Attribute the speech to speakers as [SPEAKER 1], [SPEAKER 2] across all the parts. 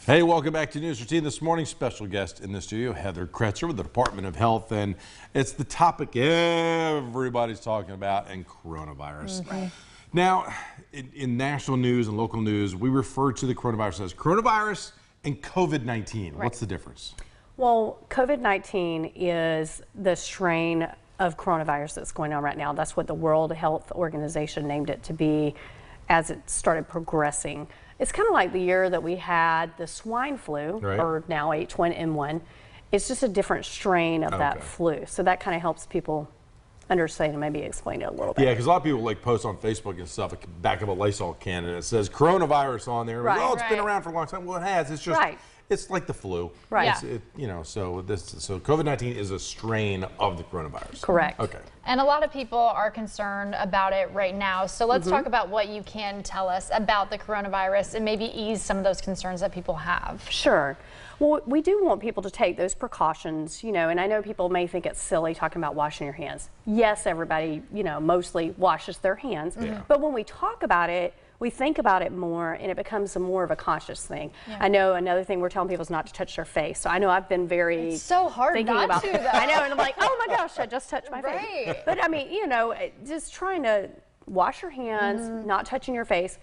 [SPEAKER 1] Hey, welcome back to News Routine. This morning, special guest in the studio, Heather Kretzer with the Department of Health, and it's the topic everybody's talking about, and coronavirus.
[SPEAKER 2] Mm-hmm.
[SPEAKER 1] Now, in national news and local news, we refer to the coronavirus as coronavirus and COVID-19.
[SPEAKER 2] Right.
[SPEAKER 1] What's the difference?
[SPEAKER 2] Well, COVID-19 is the strain of coronavirus that's going on right now. That's what the World Health Organization named it to be as it started progressing. It's kind of like the year that we had the swine flu,
[SPEAKER 1] Right.
[SPEAKER 2] or now H1N1. It's just a different strain of that flu. So that kind of helps people understand and maybe explain it a little bit.
[SPEAKER 1] Yeah, because a lot of people like post on Facebook and stuff, like back of a Lysol can, and it says coronavirus on there.
[SPEAKER 2] Right.
[SPEAKER 1] Oh, it's been
[SPEAKER 3] Right.
[SPEAKER 1] around for a long time. Well, it has. It's just,
[SPEAKER 2] Right.
[SPEAKER 1] it's like the flu.
[SPEAKER 2] Right.
[SPEAKER 1] It's, so COVID-19 is a strain of the coronavirus.
[SPEAKER 2] Correct.
[SPEAKER 1] Okay.
[SPEAKER 3] And a lot of people are concerned about it right now. So let's talk about what you can tell us about the coronavirus and maybe ease some of those concerns that people have.
[SPEAKER 2] Sure. Well, we do want people to take those precautions, and I know people may think it's silly talking about washing your hands. Yes, everybody, mostly washes their hands.
[SPEAKER 1] Yeah.
[SPEAKER 2] But when we talk about it, we think about it more and it becomes more of a conscious thing.
[SPEAKER 3] Yeah.
[SPEAKER 2] I know another thing we're telling people is not to touch their face. So I know I've been very
[SPEAKER 3] It's so hard
[SPEAKER 2] thinking
[SPEAKER 3] not
[SPEAKER 2] about
[SPEAKER 3] to,
[SPEAKER 2] that.
[SPEAKER 3] though.
[SPEAKER 2] I know, and I'm like, oh my gosh, I just touched my face.
[SPEAKER 3] Right.
[SPEAKER 2] But I mean, just trying to wash your hands, not touching your face.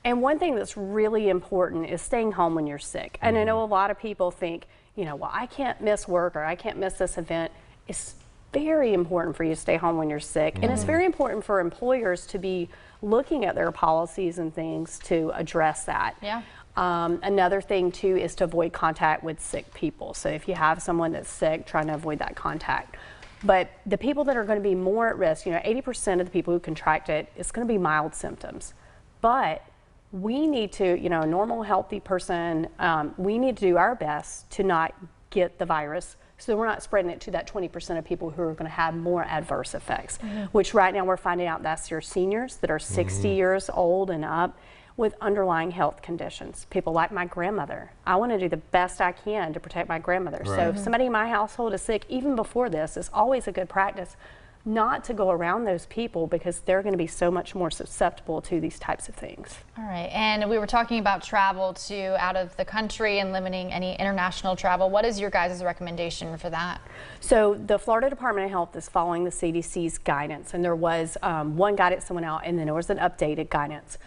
[SPEAKER 2] And one thing that's really important is staying home when you're sick. And I know a lot of people think, well, I can't miss work or I can't miss this event. It's very important for you to stay home when you're sick. And it's very important for employers to be looking at their policies and things to address that.
[SPEAKER 3] Yeah.
[SPEAKER 2] Another thing too is to avoid contact with sick people. So if you have someone that's sick, trying to avoid that contact. But the people that are going to be more at risk, 80% of the people who contract it, it's going to be mild symptoms. But we need to, a normal healthy person, we need to do our best to not get the virus so we're not spreading it to that 20% of people who are going to have more adverse effects, which right now we're finding out that's your seniors that are 60 years old and up with underlying health conditions. People like my grandmother. I want to do the best I can to protect my grandmother.
[SPEAKER 1] Right.
[SPEAKER 2] So if somebody in my household is sick, even before this, it's always a good practice not to go around those people because they're going to be so much more susceptible to these types of things.
[SPEAKER 3] All right. And we were talking about travel to out of the country and limiting any international travel. What is your guys' recommendation for that?
[SPEAKER 2] So the Florida Department of Health is following the CDC's guidance, and there was one guidance that went out and then there was an updated guidance.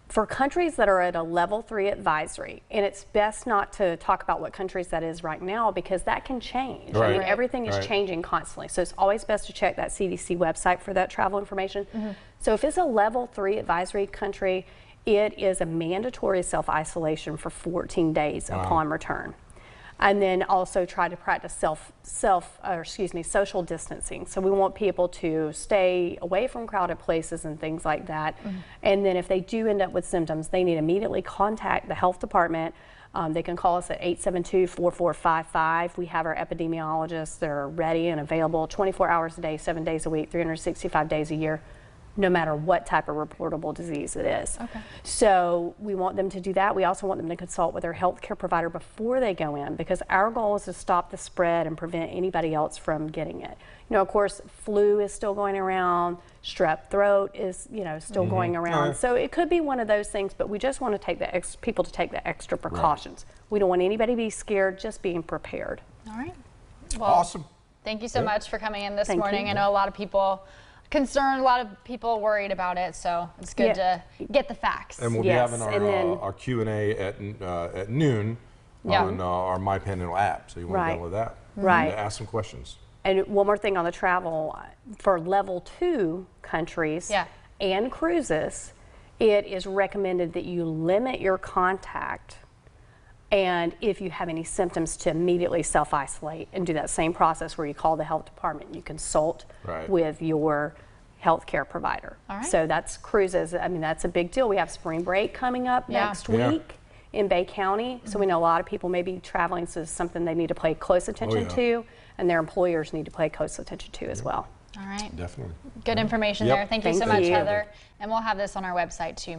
[SPEAKER 2] For countries that are at a level 3 advisory, and it's best not to talk about what countries that is right now because that can change.
[SPEAKER 1] Right.
[SPEAKER 2] I mean,
[SPEAKER 3] Right.
[SPEAKER 2] everything is
[SPEAKER 1] Right.
[SPEAKER 2] changing constantly. So it's always best to check that CDC website for that travel information. So if it's a level 3 advisory country, it is a mandatory self-isolation for 14 days upon return. And then also try to practice social distancing. So we want people to stay away from crowded places and things like that. And then if they do end up with symptoms, they need to immediately contact the health department. They can call us at 872-4455. We have our epidemiologists. They're ready and available 24 hours a day, 7 days a week, 365 days a year, no matter what type of reportable disease it is.
[SPEAKER 3] Okay.
[SPEAKER 2] So we want them to do that. We also want them to consult with their healthcare provider before they go in because our goal is to stop the spread and prevent anybody else from getting it. Of course, flu is still going around, strep throat is, still going around.
[SPEAKER 1] Right.
[SPEAKER 2] So it could be one of those things, but we just want to take people to take the extra precautions. We don't want anybody to be scared, just being prepared.
[SPEAKER 3] All right. Well,
[SPEAKER 1] Awesome.
[SPEAKER 3] thank you so
[SPEAKER 1] Yeah.
[SPEAKER 3] much for coming in this
[SPEAKER 2] Thank
[SPEAKER 3] morning.
[SPEAKER 2] you.
[SPEAKER 3] I know a lot of people concerned, a lot of people worried about it, so it's good
[SPEAKER 2] Yeah.
[SPEAKER 3] to get the facts.
[SPEAKER 1] And we'll
[SPEAKER 2] Yes,
[SPEAKER 1] be
[SPEAKER 2] and
[SPEAKER 1] having
[SPEAKER 2] then-
[SPEAKER 1] our Q&A at noon
[SPEAKER 3] Yeah.
[SPEAKER 1] on our MyPanhandle app. So you want
[SPEAKER 2] Right.
[SPEAKER 1] to download that.
[SPEAKER 2] Right.
[SPEAKER 1] And ask some questions.
[SPEAKER 2] And one more thing on the travel, for level 2 countries
[SPEAKER 3] Yeah.
[SPEAKER 2] and cruises, it is recommended that you limit your contact and if you have any symptoms to immediately self-isolate and do that same process where you call the health department, you consult
[SPEAKER 1] Right.
[SPEAKER 2] with your healthcare provider.
[SPEAKER 3] All right.
[SPEAKER 2] So that's cruises. I mean, that's a big deal. We have spring break coming up
[SPEAKER 3] Yeah.
[SPEAKER 2] next
[SPEAKER 1] Yeah.
[SPEAKER 2] week in Bay County. So we know a lot of people may be traveling, so it's something they need to pay close attention
[SPEAKER 1] yeah.
[SPEAKER 2] to, and their employers need to pay close attention to as well.
[SPEAKER 3] All right.
[SPEAKER 1] Definitely.
[SPEAKER 3] Good information
[SPEAKER 1] Yep.
[SPEAKER 3] there. Thank you so
[SPEAKER 2] Thank
[SPEAKER 3] much,
[SPEAKER 2] you.
[SPEAKER 3] Heather. And we'll have this on our website too.